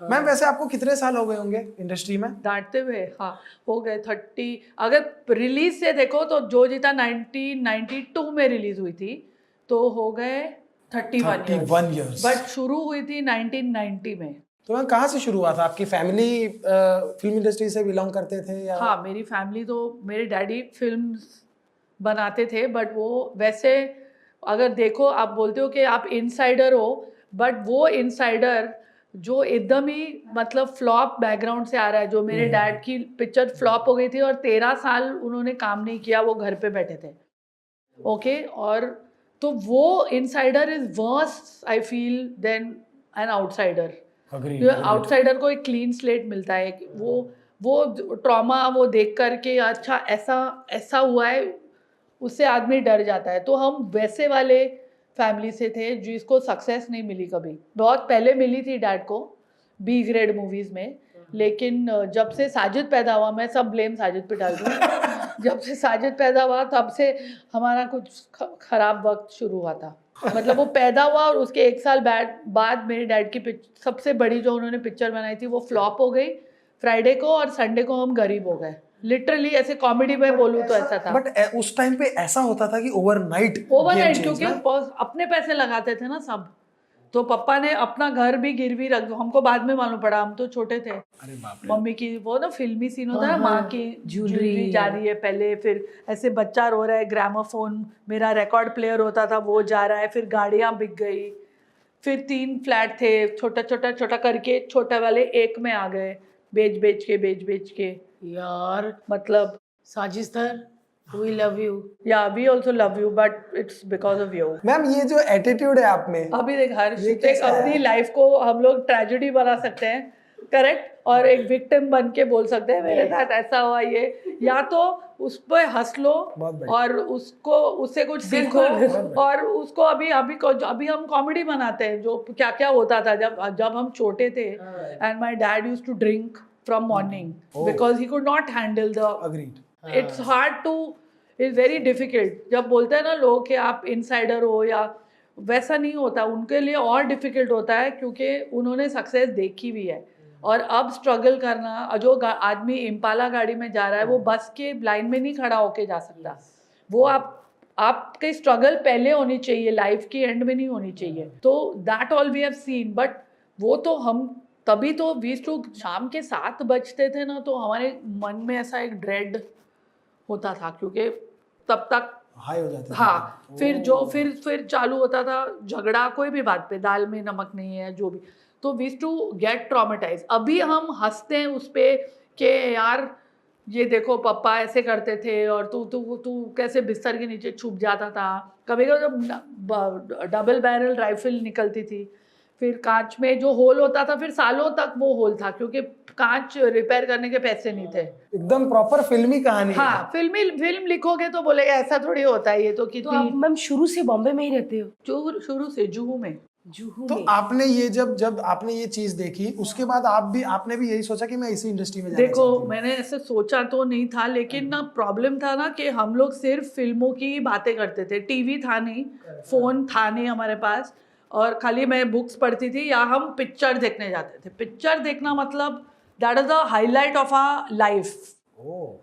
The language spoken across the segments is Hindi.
मैम वैसे आपको कितने साल हो गए होंगे इंडस्ट्री में? डांटते हुए हाँ हो गए 30। अगर रिलीज से देखो तो जो जीता 1992 में रिलीज हुई थी, तो हो गए 31 years। बट शुरू हुई थी 1990 में। तो मैम कहाँ से शुरू हुआ था? आपकी फैमिली फिल्म इंडस्ट्री से बिलोंग करते थे या? हाँ, मेरी फैमिली तो मेरे डैडी फिल्म्स बनाते थे, बट वो वैसे अगर देखो आप बोलते हो कि आप इनसाइडर हो, बट वो इनसाइडर जो एकदम ही मतलब फ्लॉप बैकग्राउंड से आ रहा है। जो मेरे डैड की पिक्चर फ्लॉप हो गई थी और 13 साल उन्होंने काम नहीं किया, वो घर पे बैठे थे। ओके और तो वो insider is worse I feel than an outsider. Outsider को एक क्लीन स्लेट मिलता है कि वो ट्रॉमा वो देख करके अच्छा ऐसा ऐसा हुआ है, उससे आदमी डर जाता है। तो हम वैसे वाले फैमिली से थे जिसको सक्सेस नहीं मिली कभी। बहुत पहले मिली थी डैड को बी ग्रेड मूवीज में, लेकिन जब से साजिद पैदा हुआ, मैं सब ब्लेम साजिद पे डाल दूँ जब से साजिद पैदा हुआ तब से हमारा कुछ खराब वक्त शुरू हुआ था। मतलब वो पैदा हुआ और उसके 1 साल बाद मेरे डैड की सबसे बड़ी जो उन्होंने पिक्चर बनाई थी वो फ्लॉप हो गई। फ्राइडे को और संडे को हम गरीब हो गए। लिटरली ऐसे कॉमेडी में बोलूँ तो ऐसा था। बट उस टाइम पे ऐसा होता था कि ओवरनाइट क्योंकि अपने पैसे लगाते थे ना सब, तो पापा ने अपना घर भी गिरवी रख दो। हमको बाद में मालूम पड़ा, हम तो छोटे थे। अरे बाप रे। मम्मी की वो ना फिल्मी सीन होता है, माँ की ज्वेलरी जा रही है पहले, फिर ऐसे बच्चा रो रहा है, ग्रामोफोन मेरा रिकॉर्ड प्लेयर होता था वो जा रहा है, फिर गाड़ियाँ बिक गई, फिर 3 फ्लैट थे, छोटा छोटा छोटा करके छोटे वाले एक में आ गए, बेच बेच के यार। मतलब Sajid sir we love you। या we also love you, but it's because of you. Ma'am ये जो एटीट्यूड है आप में, अभी देख हर एक अपनी लाइफ को हम लोग ट्रेजेडी बना सकते हैं, करेक्ट, और एक विक्टिम बन के बोल सकते हैं मेरे साथ ऐसा हुआ ये, या तो उस पर हंस लो और उससे कुछ सीखो। और उसको अभी हम कॉमेडी बनाते हैं जो क्या क्या होता था जब हम छोटे थे। And my dad used to drink from morning because he could not handle the it's hard to it's very difficult. जब बोलते हैं ना लोग कि आप इनसाइडर हो, या वैसा नहीं होता उनके लिए, और डिफिकल्ट होता है क्योंकि उन्होंने सक्सेस देखी हुई है। और अब स्ट्रगल करना, जो आदमी इम्पाला गाड़ी में जा रहा है वो बस के लाइन में नहीं खड़ा होके जा सकता। वो आपकी स्ट्रगल पहले होनी चाहिए, लाइफ की एंड में नहीं होनी चाहिए। तो that all we have seen. But वो तो हम तभी तो 20 टू शाम के 7 बजते थे ना, तो हमारे मन में ऐसा एक ड्रेड होता था क्योंकि तब तक हाई हो जाते थे। हाँ, फिर चालू होता था झगड़ा कोई भी बात पे, दाल में नमक नहीं है जो भी। तो वी टू गेट ट्रॉमेटाइज। अभी हम हंसते हैं उस पे कि यार ये देखो पापा ऐसे करते थे और तू कैसे बिस्तर के नीचे छुप जाता था। कभी कभी जब डबल बैरल राइफल निकलती थी, फिर कांच में जो होल होता था, फिर सालों तक वो होल था क्योंकि कांच रिपेयर करने के पैसे नहीं थे। एकदम प्रॉपर फिल्मी कहानी। हाँ, फिल्म लिखोगे तो बोलेगा ऐसा थोड़ी होता है, ये तो कितनी। तो आप मैम शुरू से बॉम्बे में ही रहते हो? शुरू से जुहू में। तो आपने ये जब आपने ये चीज देखी, उसके बाद आपने भी यही सोचा कि मैं इसी इंडस्ट्री में जाना देखो चाहती हूँ? मैंने ऐसे सोचा तो नहीं था, लेकिन ना प्रॉब्लम था ना कि हम लोग सिर्फ फिल्मों की बातें करते थे। टीवी था नहीं, फोन था नहीं हमारे पास, और खाली मैं बुक्स पढ़ती थी या हम पिक्चर देखने जाते थे। पिक्चर देखना मतलब that is the highlight of our life.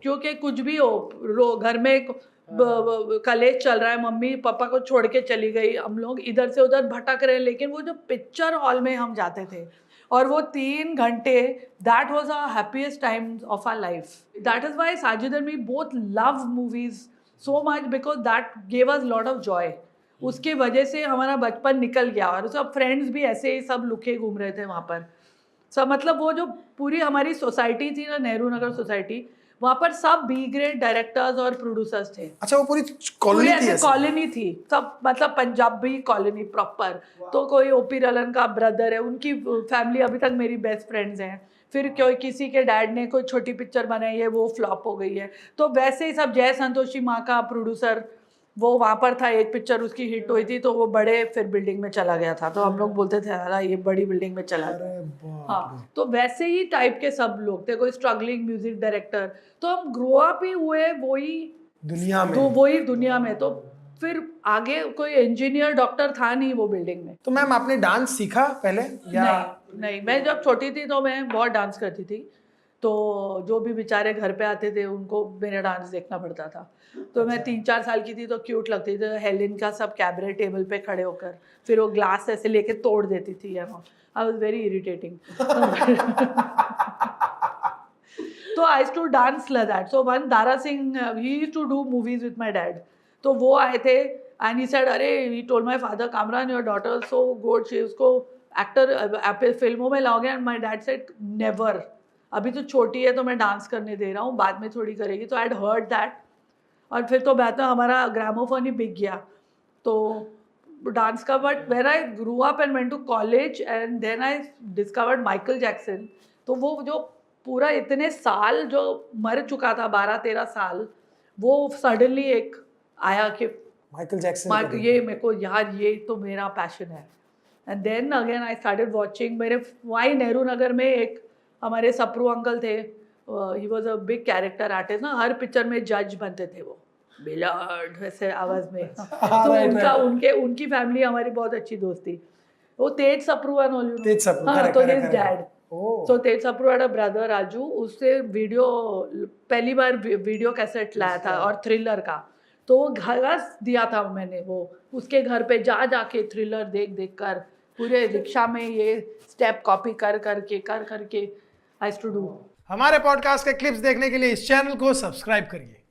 क्योंकि कुछ भी हो, घर में कलेश चल रहा है, मम्मी पापा को छोड़ के चली गई, हम लोग इधर से उधर भटक रहे हैं, लेकिन वो जो पिक्चर हॉल में हम जाते थे और वो 3 घंटे, that was our happiest time of our life. That is why Sajid and me both love movies so much, because that gave us lot of joy. उसके वजह से हमारा बचपन निकल गया, और सब फ्रेंड्स भी ऐसे ही सब लुके घूम रहे थे वहाँ पर सब। मतलब वो जो पूरी हमारी सोसाइटी थी ना, नेहरू नगर सोसाइटी, वहाँ पर सब बी ग्रेड डायरेक्टर्स और प्रोड्यूसर्स थे। अच्छा, वो पूरी कॉलोनी थी ऐसे? कॉलोनी थी सब, मतलब पंजाबी कॉलोनी प्रॉपर। तो कोई ओपी रलन का ब्रदर है, उनकी फैमिली अभी तक मेरी बेस्ट फ्रेंड्स हैं। फिर कोई किसी के डैड ने कोई छोटी पिक्चर बनाई है, वो फ्लॉप हो गई है। तो वैसे ही सब, जय संतोषी माँ का प्रोड्यूसर वो वहाँ पर था, एक पिक्चर उसकी हिट हुई थी तो वो बड़े फिर बिल्डिंग में चला गया था, तो हम लोग बोलते थे अरे ये बड़ी बिल्डिंग में चला गया। हाँ, तो वैसे ही टाइप के सब लोग थे, कोई स्ट्रगलिंग म्यूजिक डायरेक्टर। तो हम ग्रो अप ही हुए वही दुनिया में। तो फिर आगे कोई इंजीनियर डॉक्टर था नहीं वो बिल्डिंग में। तो मैम आपने डांस सीखा पहले या? नहीं, मैं जब छोटी थी तो मैं बहुत डांस करती थी, तो जो भी बेचारे घर पे आते थे उनको मेरा डांस देखना पड़ता था। तो मैं 3-4 साल की थी तो क्यूट लगती थी, हेलेन का सब कैबरे टेबल पे खड़े होकर, फिर वो ग्लास ऐसे लेके तोड़ देती थी, आई वाज वेरी इरिटेटिंग। तो I used to dance like that. So one Dara Singh, he used to do movies with my dad, तो वो आए थे एंड ही सेड, अरे he told my father, Kamran your daughter so good, she उसको एक्टर फिल्मों में लाओगे, and my dad said never, अभी तो छोटी है तो मैं डांस करने दे रहा हूँ, बाद में थोड़ी करेगी। तो आई हैड हर्ड दैट, और फिर तो बाद में हमारा ग्रामोफोन ही बिक गया तो डांस का। But when I grew up and went to college and then I discovered Michael Jackson, तो वो जो पूरा इतने साल जो मर चुका था, 12-13 साल, वो सडनली एक आया कि माइकल जैक्सन को ये मेरे को यार ये तो मेरा पैशन है। And then again I started watching. मेरे वहीं नेहरू नगर में एक हमारे सप्रू अंकल थे, he was a big character artist ना, हर पिक्चर में जज बनते थे वो, बिलर्ड वैसे आवाज में। तो उनकी फैमिली हमारी बहुत अच्छी दोस्त थी। वो तेज सप्रू एंड ऑल, तेज सप्रू, हाँ, correct, तो correct, हिज correct. डैड, तो तेज Sapru had a brother Raju, उससे वीडियो पहली बार वीडियो कैसेट लाया था और थ्रिलर का, तो वो घर दिया था मैंने, वो उसके घर पे जा जाके थ्रिलर देख कर पूरे रिक्शा में ये स्टेप कॉपी कर करके आई यूज्ड टू डू। हमारे पॉडकास्ट के क्लिप्स देखने के लिए इस चैनल को सब्सक्राइब करिए।